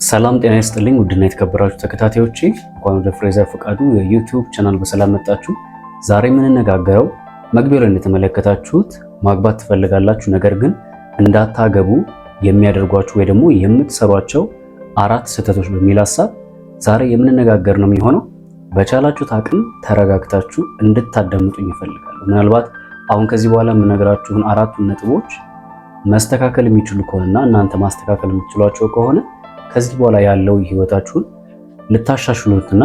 ሰላም ጤና ይስጥልኝ ውድና የተከበራችሁ ተከታታዮቼ እንኳን ወደ ፍሬዘር ፈቃዱ የዩቲዩብ ቻናል በሰላም መጣችሁ። ዛሬ የምንነጋገረው መግቢያው ላይ እንደተመለከታችሁት ማግባት ትፈልጋላችሁ ነገር ግን እንዳታገቡ የሚያደርጓችሁ ወይ ደግሞ የምትሰሯቸው 4 ስህተቶች በሚል ሐሳብ ዛሬ የምንነጋገር ነው የሚሆነው። በቻላችሁት አቅም ተረጋግታችሁ እንድታዳምጡኝ እፈልጋለሁ። ምናልባት አሁን ከዚህ በኋላ የምነግራችሁን 4 ነጥቦች ማስተካከል የሚችሉ ከሆነና እናንተ ማስተካከል የምትችሏቸው ከሆነ ከዚህ በኋላ ያለው ህይወታችሁን ልታሻሽሉትና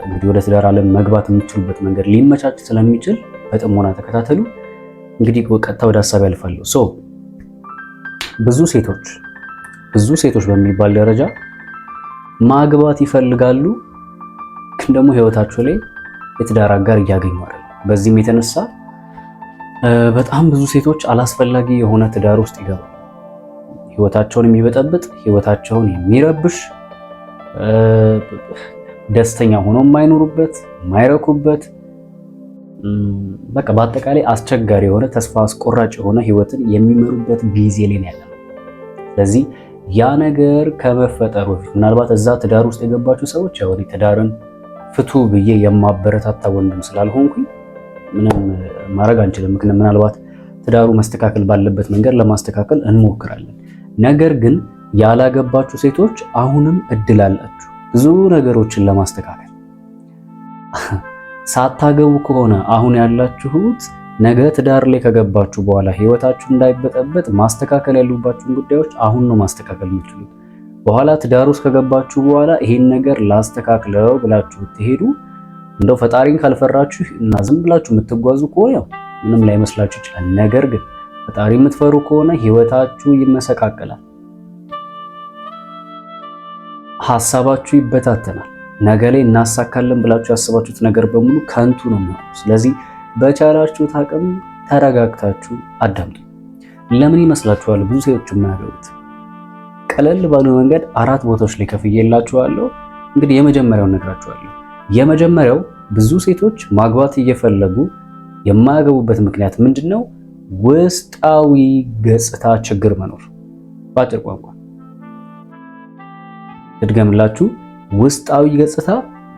እንግዲህ ወደ ትዳር ዓለም መግባት የምትችሉበት መንገድ ሊመቻች ስለሚችል በጥሞና ተከታተሉ። እንግዲህ ቀጥታ ወደ ሐሳብ ያልፋለሁ። ብዙ ሴቶች በሚባል ደረጃ ማግባት ይፈልጋሉ ግን ደግሞ ህይወታቸው ላይ የትዳር አጋር እያገኙ አይደለም። በዚህም የተነሳ በጣም ብዙ ሴቶች አላስፈላጊ የሆነ ትዳር ውስጥ ይገባሉ። ህይወታቸውን የሚበጠብጥ ህይወታቸውን የሚረብሽ ደስተኛ ሆኖ የማይኖሩበት የማይረኩበት በቃ በአጠቃላይ አስቸጋሪ የሆነ ተስፋ አስቆራጭ የሆነ ህይወትን የሚመሩበት ጊዜ ላይ ነው ያለው። ስለዚህ ያ ነገር ከመፈጠሩ በፊት ምናልባት እዛ ትዳር ውስጥ የገባችሁ ሰዎች ያው ትዳርን ፍቱ ብዬ የማበረታታ ወንድም ስላልሆንኩኝ ምንም ማድረግ አንችልም። ምናልባት ትዳሩ መስተካከል ባለበት መንገድ ለማስተካከል እንሞክራለን። ነገር ግን ያላገባችሁ ሴቶች አሁንም እድል አላችሁ ብዙ ነገሮችን ለማስተካከል። ሳታገቡ ከሆነ አሁን ያላችሁት ነገ ትዳር ላይ ከገባችሁ በኋላ ህይወታችሁ እንዳይበጠበጥ ማስተካከል ያሉባችሁን ጉዳዮች አሁን ነው ማስተካከል የምትችሉት። በኋላ ትዳር ውስጥ ከገባችሁ በኋላ ይሄን ነገር ላስተካክለው ብላችሁ ብትሄዱ እንደው ፈጣሪን ካልፈራችሁ እና ዝም ብላችሁ የምትጓዙ ከሆነ ምንም ላይመስላችሁ ይችላል። ነገር ግን ፈጣሪ የምትፈሩ ከሆነ ህይወታችሁ ይመሰቃቀላል፣ ሐሳባችሁ ይበታተናል። ነገ ላይ እናሳካለን ብላችሁ ያስባችሁት ነገር በሙሉ ከንቱ ነው የሚሆነው። ስለዚህ በቻላችሁት አቅም ተረጋግታችሁ አዳምጡ። ለምን ይመስላችኋል ብዙ ሴቶች የማያገቡት? ቀለል ባለ መንገድ 4 ቦታዎች ላይ ከፍዬላችኋለሁ። እንግዲህ የመጀመሪያውን ነግራችኋለሁ። የመጀመሪያው ብዙ ሴቶች ማግባት እየፈለጉ የማያገቡበት ምክንያት ምንድነው? ውስጣዊ ገጽታ ችግር መኖር። በአጭር ቋንቋ እድገምላችሁ፣ ውስጣዊ ገጽታ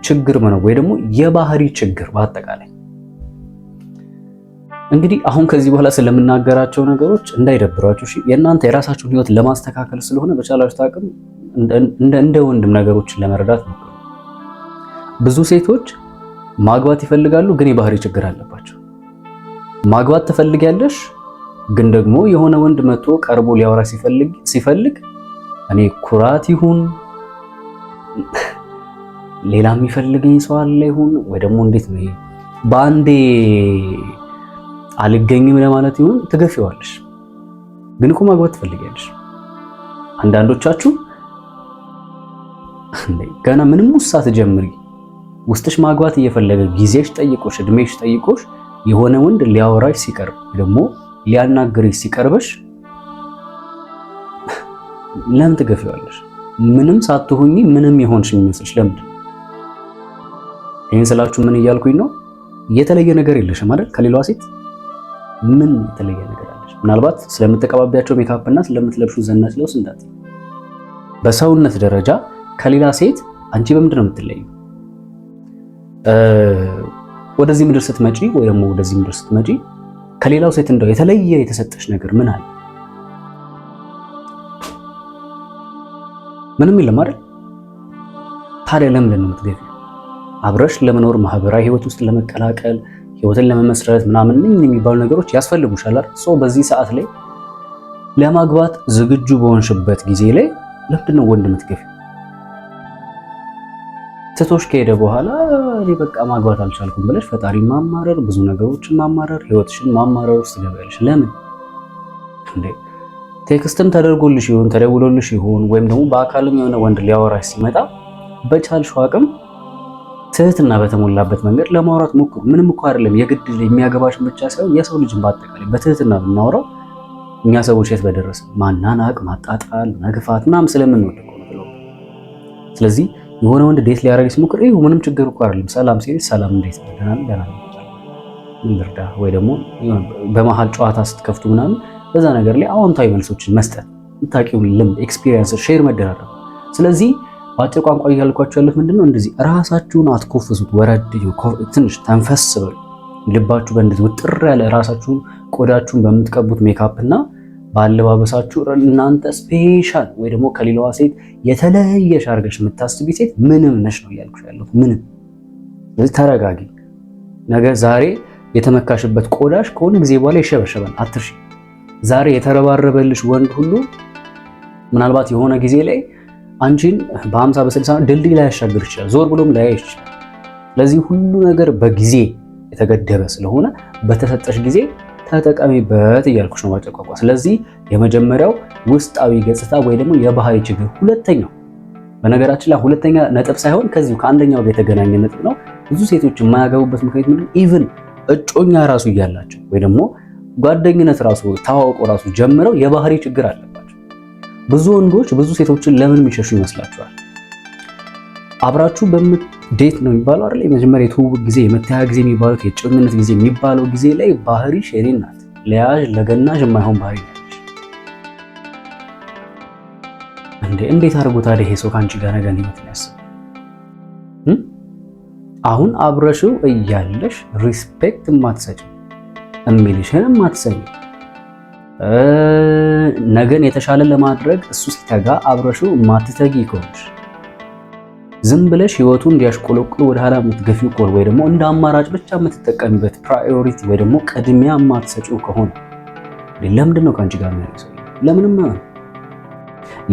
ችግር መኖር ወይ ደግሞ የባህሪ ችግር። በአጠቃላይ እንግዲህ አሁን ከዚህ በኋላ ስለምናገራቸው ነገሮች እንዳይደብሯችሁ፣ የእናንተ የራሳችሁን ህይወት ለማስተካከል ስለሆነ በቻላችሁት አቅም እንደ ወንድም ነገሮችን ለመረዳት ነው። ብዙ ሴቶች ማግባት ይፈልጋሉ ግን የባህሪ ችግር አለባቸው። ማግባት ትፈልጊያለሽ ግን ደግሞ የሆነ ወንድ መጥቶ ቀርቦ ሊያወራ ሲፈልግ እኔ ኩራት ይሁን ሌላ የሚፈልገኝ ሰው አለ ይሁን ወይ ደግሞ እንዴት ነው ይሄ ባንዴ አልገኝም ለማለት ይሁን ትገፊዋለሽ። ግን እኮ ማግባት ትፈልጊያለሽ። አንዳንዶቻችሁ ገና ምንም ውሳት ጀምሪ ውስጥሽ ማግባት እየፈለገ ጊዜሽ ጠይቆሽ እድሜሽ ጠይቆሽ የሆነ ወንድ ሊያወራሽ ሲቀርብ ደግሞ ሊያናግርሽ ሲቀርብሽ ለምን ትገፊዋለሽ? ምንም ሳትሆኚ ምንም የሆንሽ የሚመስልሽ ለምንድን ነው? ይሄን ስላችሁ ምን እያልኩኝ ነው? የተለየ ነገር የለሽም አይደል? ከሌላዋ ሴት ምን የተለየ ነገር አለሽ? ምናልባት ስለምትቀባቢያቸው ሜካፕ እና ስለምትለብሹ ዘናጭ ለውስ እንዳት በሰውነት ደረጃ ከሌላ ሴት አንቺ በምንድን ነው የምትለዩ? ወደዚህ ምድር ስትመጪ ወይ ደግሞ ወደዚህ ምድር ስትመጪ ከሌላው ሴት እንደው የተለየ የተሰጠሽ ነገር ምን አለ? ምንም የለም አይደል? ታዲያ ለምንድን ነው የምትገፊው? አብረሽ ለመኖር ማህበራዊ ህይወት ውስጥ ለመቀላቀል ህይወትን ለመመስረት ምናምን የሚባሉ ነገሮች ያስፈልጉሻል አይደል? በዚህ ሰዓት ላይ ለማግባት ዝግጁ በሆንሽበት ጊዜ ላይ ለምንድን ነው ወንድ የምትገፊው? ትቶሽ ከሄደ በኋላ እኔ በቃ ማግባት አልቻልኩም ብለሽ ፈጣሪ ማማረር፣ ብዙ ነገሮችን ማማረር፣ ህይወትሽን ማማረር ውስጥ ትገቢያለሽ። ለምን እንዴ? ቴክስትም ተደርጎልሽ ይሁን ተደውሎልሽ ይሁን ወይም ደግሞ በአካልም የሆነ ወንድ ሊያወራሽ ሲመጣ በቻልሽው አቅም ትህትና በተሞላበት መንገድ ለማውራት ሞክሩ። ምንም እኮ አይደለም የግድ የሚያገባሽ ብቻ ሳይሆን የሰው ልጅን በአጠቃላይ በትህትና ብናወራው እኛ ሰዎች የት በደረሰ ማናናቅ፣ ማጣጣል፣ መግፋት ምናምን ስለምንወድ ነው። ስለዚህ የሆነ ወንድ ዴት ሊያደርግ ሲሞክር ምንም ችግር እኮ አይደለም። ሰላም ሲል ሰላም እንዴት ነው ደህና ምን ልርዳ ወይ ደግሞ በመሃል ጨዋታ ስትከፍቱ ምናምን በዛ ነገር ላይ አዎንታዊ መልሶችን መስጠት፣ የምታውቂውን ልምድ ኤክስፒሪየንስ ሼር መደራረግ። ስለዚህ በአጭር ቋንቋ እያልኳችሁ ያሉት ምንድነው እንደዚህ ራሳችሁን አትኮፍሱት፣ ወረድ ትንሽ ተንፈስ በሉ። ልባችሁ በእንደዚህ ውጥር ያለ ራሳችሁን ቆዳችሁን በምትቀቡት ሜካፕ እና ባለባበሳችሁ እናንተ ስፔሻል ወይ ደግሞ ከሌላዋ ሴት የተለየሽ አድርገሽ የምታስቢ ሴት ምንም ነሽ ነው እያልኩሽ ያለሁት። ምንም። ስለዚህ ተረጋጊ። ነገ ዛሬ የተመካሽበት ቆዳሽ ከሆነ ጊዜ በኋላ ይሸበሸባል። አትርሺ። ዛሬ የተረባረበልሽ ወንድ ሁሉ ምናልባት የሆነ ጊዜ ላይ አንቺን በ50 በ60 ድልድይ ላይ ያሻግር ይችላል፣ ዞር ብሎም ላይ ይችላል። ስለዚህ ሁሉ ነገር በጊዜ የተገደበ ስለሆነ በተሰጠሽ ጊዜ ተጠቀሚበት እያልኩሽ ነው ማጨቋቋ። ስለዚህ የመጀመሪያው ውስጣዊ ገጽታ ወይ ደግሞ የባህሪ ችግር። ሁለተኛው በነገራችን ላይ ሁለተኛ ነጥብ ሳይሆን ከዚሁ ከአንደኛው ጋር የተገናኘ ነጥብ ነው። ብዙ ሴቶች የማያገቡበት ምክንያት ምንድነው? ኢቭን እጮኛ ራሱ እያላቸው ወይ ደግሞ ጓደኝነት ራሱ ታዋውቀው ራሱ ጀምረው የባህሪ ችግር አለባቸው። ብዙ ወንዶች ብዙ ሴቶችን ለምን የሚሸሹ ይመስላችኋል? አብራችሁ ዴት ነው የሚባለው አይደል? የመጀመሪያ የትውውቅ ጊዜ፣ የመተያ ጊዜ የሚባሉት የጭምነት ጊዜ የሚባለው ጊዜ ላይ ባህሪሽ የኔ ናት ለያዥ ለገናዥ የማይሆን ባህሪ ነው እንዴ! እንዴት አድርጎ ታዲያ ይሄ ሰው ከአንቺ ጋር ነገ ህይወት ያስብ? አሁን አብረሽው እያለሽ ሪስፔክት የማትሰጪው እሚልሽን የማትሰሚ ነገን የተሻለ ለማድረግ እሱ ሲተጋ አብረሽው የማትተጊ ከሆንሽ ዝም ብለሽ ህይወቱን እንዲያሽቆለቁል ወደ ኋላ የምትገፊው ከሆነ ወይ ደግሞ እንደ አማራጭ ብቻ የምትጠቀሚበት ፕራዮሪቲ ወይ ደግሞ ቅድሚያ የማትሰጪው ከሆነ ለምንድን ነው ከአንቺ ጋር የሚያሰው? ለምንም ነው።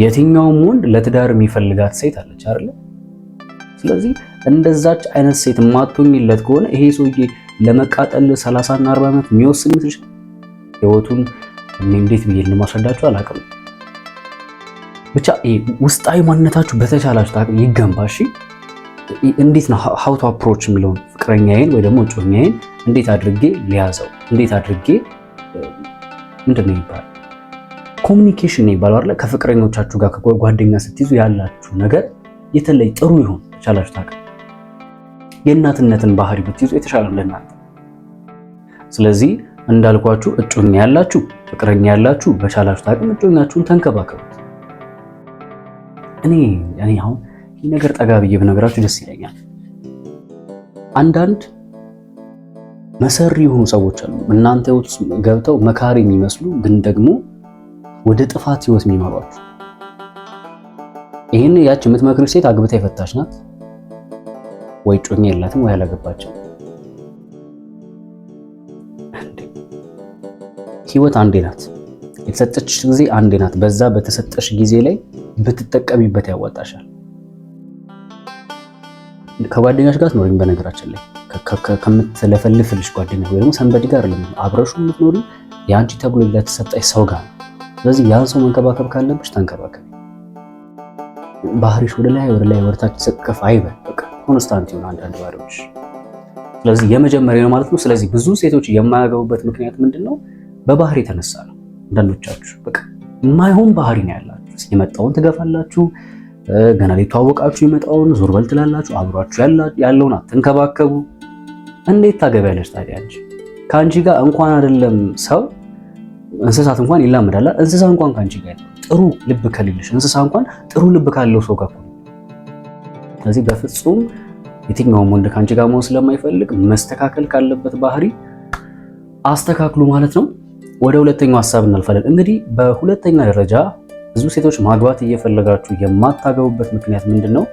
የትኛውም ወንድ ለትዳር የሚፈልጋት ሴት አለች አይደል? ስለዚህ እንደዛች አይነት ሴት የማትሆኝለት ከሆነ ይሄ ሰውዬ ለመቃጠል 30 እና 40 ዓመት የሚወስን ይመስልሽ? ህይወቱን እንዴት ብዬ ልማስረዳችሁ አላውቅም። ብቻ ውስጣዊ ማንነታችሁ በተቻላችሁ ታውቁ ይገንባ። እሺ እንዴት ነው how to approach የሚለውን ፍቅረኛዬን ወይ ደግሞ እጮኛዬን እንዴት አድርጌ ሊያዘው፣ እንዴት አድርጌ ምንድነው ይባላል ኮሚኒኬሽን ነው ይባላል አይደል? ከፍቅረኞቻችሁ ጋር ከጓደኛ ስትይዙ ያላችሁ ነገር የተለየ ጥሩ ይሁን ተቻላችሁ ታውቁ። የእናትነትን ባህሪ ብትይዙ የተሻለ ለእናንተ። ስለዚህ እንዳልኳችሁ እጮኛ ያላችሁ ፍቅረኛ ያላችሁ በቻላችሁ ታውቁ እጮኛችሁን ተንከባከቡት። እኔ አሁን ይህ ነገር ጠጋ ብዬ ብነግራችሁ ደስ ይለኛል። አንዳንድ መሰሪ የሆኑ ሰዎች አሉ እናንተ ህይወት ውስጥ ገብተው መካሪ የሚመስሉ ግን ደግሞ ወደ ጥፋት ህይወት የሚመሯችሁ። ይሄን ያች የምትመክሩ ሴት አግብታ የፈታች ናት ወይ ጮኛ የላትም ወይ አላገባችም። ህይወት አንዴ ናት፣ የተሰጠች ጊዜ አንዴ ናት። በዛ በተሰጠሽ ጊዜ ላይ ብትጠቀሚበት ያዋጣሻል። ከጓደኛሽ ጋር ትኖሪኝ በነገራችን ላይ ከምትለፈልፍልሽ ጓደኛ ወይ ደግሞ ሰንበዲ ጋር አብረሹ የምትኖሪ የአንቺ ተብሎ ለተሰጠሽ ሰው ጋር ነው። ስለዚህ ያን ሰው መንከባከብ ካለብሽ ተንከባከቢ። ባህሪሽ ወደ ላይ ወደታች ሰቀፍ አይበል። በቃ ኮንስታንት ይሁን አንዳንድ ባህሪዎች። ስለዚህ የመጀመሪያው ማለት ነው። ስለዚህ ብዙ ሴቶች የማያገቡበት ምክንያት ምንድነው? በባህሪ የተነሳ ነው። አንዳንዶቻችሁ በቃ የማይሆን ባህሪ ነው ያላችሁ። የመጣውን ትገፋላችሁ። ገና ሊተዋወቃችሁ የመጣውን ዞር በል ትላላችሁ። አብሯችሁ ያለውን አትንከባከቡ። እንዴት ታገቢያለሽ ታዲያ? ከአንቺ ጋር እንኳን አይደለም ሰው እንስሳት እንኳን ይላመዳል። እንስሳ እንኳን ከአንቺ ጋር ጥሩ ልብ ከሌለሽ እንስሳ እንኳን ጥሩ ልብ ካለው ሰው ጋር ነው። ስለዚህ በፍጹም የትኛውም ወንድ ከአንቺ ጋር መሆን ስለማይፈልግ መስተካከል ካለበት ባህሪ አስተካክሉ ማለት ነው። ወደ ሁለተኛው ሐሳብ እናልፋለን። እንግዲህ በሁለተኛ ደረጃ ብዙ ሴቶች ማግባት እየፈለጋችሁ የማታገቡበት ምክንያት ምንድነው?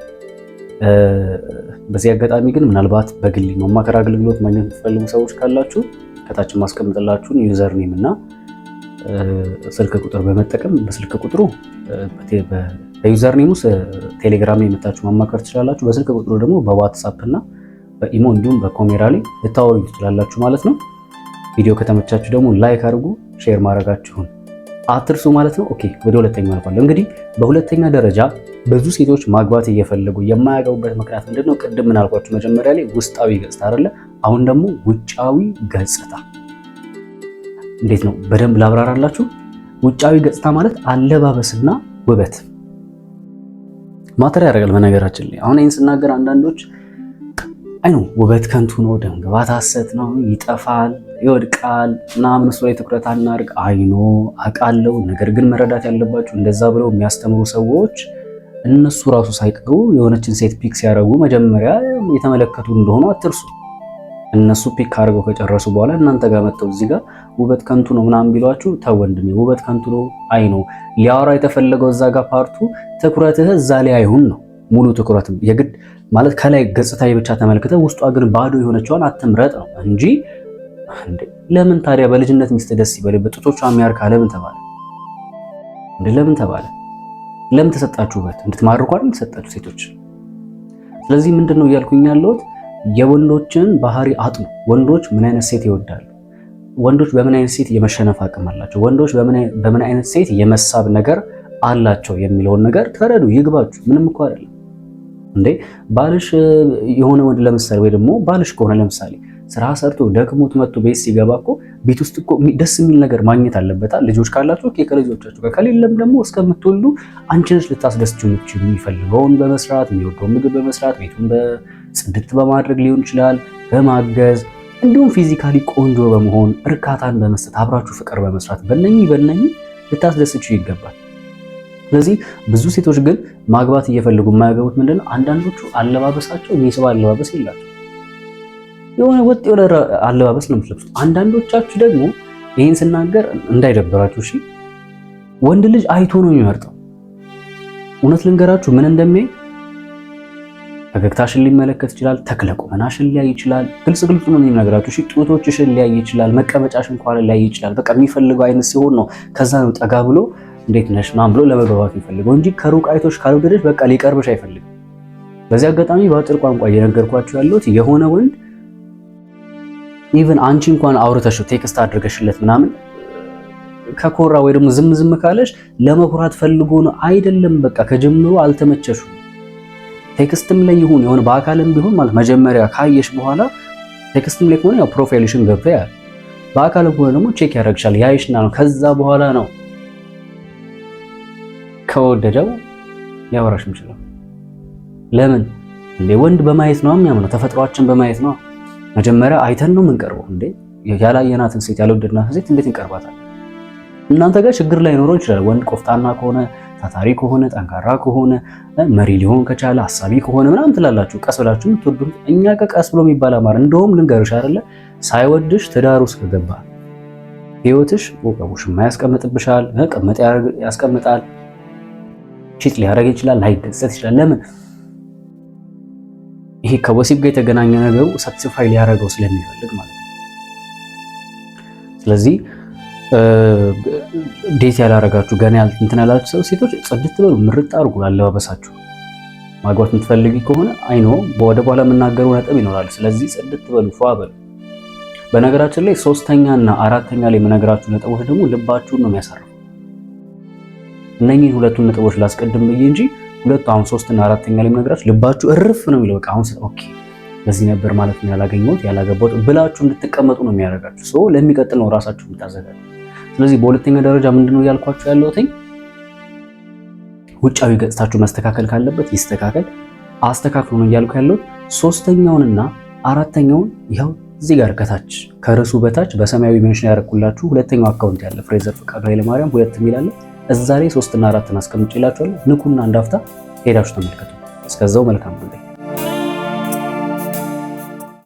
በዚህ አጋጣሚ ግን ምናልባት በግል ማማከር አገልግሎት ማግኘት የምትፈልጉ ሰዎች ካላችሁ ከታች ማስቀምጥላችሁን ዩዘር ኔም እና ስልክ ቁጥር በመጠቀም በስልክ ቁጥሩ በዩዘር ኔሙ ቴሌግራም የመጣችሁ ማማከር ትችላላችሁ። በስልክ ቁጥሩ ደግሞ በዋትስአፕ እና በኢሞ እንዲሁም በኮሜራ ላይ ልታወሩ ትችላላችሁ ማለት ነው። ቪዲዮ ከተመቻችሁ ደግሞ ላይክ አድርጉ፣ ሼር ማድረጋችሁን አትርሱ ማለት ነው። ኦኬ ወደ ሁለተኛው አልፋለሁ። እንግዲህ በሁለተኛ ደረጃ ብዙ ሴቶች ማግባት እየፈለጉ የማያገቡበት ምክንያት ምንድነው? ቅድም ምን አልኳችሁ? መጀመሪያ ላይ ውስጣዊ ገጽታ አይደለ? አሁን ደግሞ ውጫዊ ገጽታ። እንዴት ነው? በደንብ ላብራራላችሁ። ውጫዊ ገጽታ ማለት አለባበስና ውበት ማተር ያደርጋል። በነገራችን ላይ አሁን ይህን ስናገር አንዳንዶች አይ ነው ውበት ከንቱ ነው፣ ደም ግባት ሐሰት ነው፣ ይጠፋል፣ ይወድቃል ምናምን እሱ ላይ ትኩረት አናርግ። አይኖ አውቃለሁ። ነገር ግን መረዳት ያለባችሁ እንደዛ ብለው የሚያስተምሩ ሰዎች እነሱ ራሱ ሳይቀሩ የሆነችን ሴት ፒክ ሲያደርጉ መጀመሪያ የተመለከቱ እንደሆኑ አትርሱ። እነሱ ፒክ አድርገው ከጨረሱ በኋላ እናንተ ጋር መጥተው እዚህ ጋር ውበት ከንቱ ነው ምናምን ቢሏችሁ ተው ወንድሜ፣ ውበት ከንቱ ነው አይ ነው ሊያወራ የተፈለገው እዛ ጋር ፓርቱ ትኩረትህ እዛ ላይ አይሁን ነው። ሙሉ ትኩረት የግድ ማለት ከላይ ገጽታዬ ብቻ ተመልክተ ውስጧ ግን ባዶ የሆነችዋን አትምረጥ ነው እንጂ ለምን ታዲያ በልጅነት ሚስት ደስ ይበል በጡቶቿ የሚያርካ ለምን ተባለ? ለምን ተባለ? ለምን ተሰጣችሁ? ውበት እንድትማርኩ አይደል ተሰጣችሁ ሴቶች። ስለዚህ ምንድነው እያልኩኝ ያለሁት የወንዶችን ባህሪ አጥኑ። ወንዶች ምን አይነት ሴት ይወዳሉ? ወንዶች በምን አይነት ሴት የመሸነፍ አቅም አላቸው? ወንዶች በምን አይነት ሴት የመሳብ ነገር አላቸው የሚለውን ነገር ተረዱ፣ ይግባችሁ። ምንም እኮ አይደለም እንዴ ባልሽ የሆነ ወንድ ለምሳሌ ወይ ደግሞ ባልሽ ከሆነ ለምሳሌ ስራ ሰርቶ ደክሞት መጥቶ ቤት ሲገባ እኮ ቤት ውስጥ እኮ ደስ የሚል ነገር ማግኘት አለበት። ልጆች ካላችሁ ከልጆቻችሁ ጋር ከሌለም ደግሞ እስከምትወልዱ አንቺ ነሽ ልታስደስችው የምትችሉ የሚፈልገውን በመስራት የሚወደውን ምግብ በመስራት ቤቱን በጽድት በማድረግ ሊሆን ይችላል በማገዝ እንዲሁም ፊዚካሊ ቆንጆ በመሆን እርካታን በመስጠት አብራችሁ ፍቅር በመስራት በእነኚህ ልታስደስችው ይገባል። ስለዚህ ብዙ ሴቶች ግን ማግባት እየፈለጉ የማያገቡት ምንድነው? አንዳንዶቹ አለባበሳቸው የሚስብ አለባበስ የላቸው የሆነ ወጥ የሆነ አለባበስ ነው የምትለብሱት። አንዳንዶቻችሁ ደግሞ ይህን ስናገር እንዳይደበራችሁ እሺ፣ ወንድ ልጅ አይቶ ነው የሚመርጠው። እውነት ልንገራችሁ ምን እንደሚያይ ፈገግታሽን ሊመለከት ይችላል፣ ተክለ ቁመናሽን ሊያይ ይችላል። ግልጽ ነው የሚነግራችሁ እሺ። ጡቶችሽን ሊያይ ይችላል፣ መቀመጫሽን እንኳን ሊያይ ይችላል። በቃ የሚፈልገው አይነት ሲሆን ነው ከዛ ነው ጠጋ ብሎ እንዴት ነሽ ምናምን ብሎ ለመግባባት የሚፈልገው እንጂ ከሩቅ አይቶሽ ካልወደደሽ በቃ ሊቀርብሽ አይፈልግም። በዚህ አጋጣሚ በአጭር ቋንቋ እየነገርኳችሁ ያለሁት የሆነ ወንድ ኢቭን አንቺ እንኳን አውርተሽው ቴክስት አድርገሽለት ምናምን ከኮራ ወይ ደግሞ ዝም ካለሽ ለመኩራት ፈልጎ ነው አይደለም። በቃ ከጀምሮ አልተመቸሽም። ቴክስትም ላይ ይሁን የሆነ በአካልም ቢሆን ማለት መጀመሪያ ካየሽ በኋላ ቴክስትም ላይ ከሆነ ያው ፕሮፋይልሽን ገብቶ ያያል። በአካልም ከሆነ ደግሞ ቼክ ያደርግሻል ያይሽና ነው ከዛ በኋላ ነው ከወደደው ሊያወራሽ የሚችለው። ለምን እንዴ ወንድ በማየት ነው የሚያምነው፣ ተፈጥሯችን በማየት ነው። መጀመሪያ አይተን ነው የምንቀርበው። እንዴ ያላየናትን ሴት ያልወደድናትን ሴት እንዴት እንቀርባታለን? እናንተ ጋር ችግር ላይ ኖሮ ይችላል። ወንድ ቆፍጣና ከሆነ ታታሪ ከሆነ ጠንካራ ከሆነ መሪ ሊሆን ከቻለ አሳቢ ከሆነ ምናምን ትላላችሁ፣ ቀስ ብላችሁ የምትወዱት። እኛ ጋር ቀስ ብሎ የሚባል አማር እንደውም ልንገርሽ አይደለ ሳይወድሽ ትዳር ውስጥ ከገባ ህይወትሽ ወቀቡሽ ማያስቀምጥብሻል፣ ቀመጥ ያስቀምጣል። ቺት ሊያደርግ ይችላል፣ ላይደሰት ይችላል። ለምን? ይሄ ከወሲብ ጋር የተገናኘ ነገሩ ሳቲስፋይ ሊያደርገው ስለሚፈልግ ማለት ነው። ስለዚህ ዴት ያላረጋችሁ ገና እንትን ያላችሁ ሰው ሴቶች ጽድት በሉ፣ ምርጥ አድርጉ አለባበሳችሁ። ማግባት የምትፈልጊ ከሆነ አይኖ ወደ በኋላ የምናገረው ነጥብ ይኖራል። ስለዚህ ጽድት በሉ፣ ፏ በሉ። በነገራችን ላይ ሶስተኛና አራተኛ ላይ የምነግራችሁ ነጥቦች ደግሞ ልባችሁን ነው የሚያሳርፈው። እነኚህ ሁለቱን ነጥቦች ላስቀድም ብዬ እንጂ ሁለቱ አሁን ሶስትና አራተኛ ላይ የምነግራችሁ ልባችሁ እርፍ ነው የሚለው። በቃ አሁን ኦኬ ለዚህ ነበር ማለት ነው ያላገኘሁት ያላገባሁት ብላችሁ እንድትቀመጡ ነው የሚያደርጋችሁ። ሰው ለሚቀጥል ነው ራሳችሁ የምታዘጋጁ። ስለዚህ በሁለተኛ ደረጃ ምንድነው ያልኳችሁ ያለሁት ውጫዊ ገጽታችሁ መስተካከል ካለበት ይስተካከል፣ አስተካክሉ ነው እያልኩ ያለሁት። ሶስተኛውንና አራተኛውን ይኸው እዚህ ጋር ከታች ከርዕሱ በታች በሰማያዊ ሜንሽን ያደረኩላችሁ ሁለተኛው አካውንት ያለ ፍሬዘር ፍቃዱ ኃይለማርያም 2 የሚል አለ። እዛ ላይ 3 እና 4 አስቀምጬላችኋለሁ። ንኩና እንዳፍታ ሄዳችሁ ተመልከቱ። እስከዛው መልካም ጉዳይ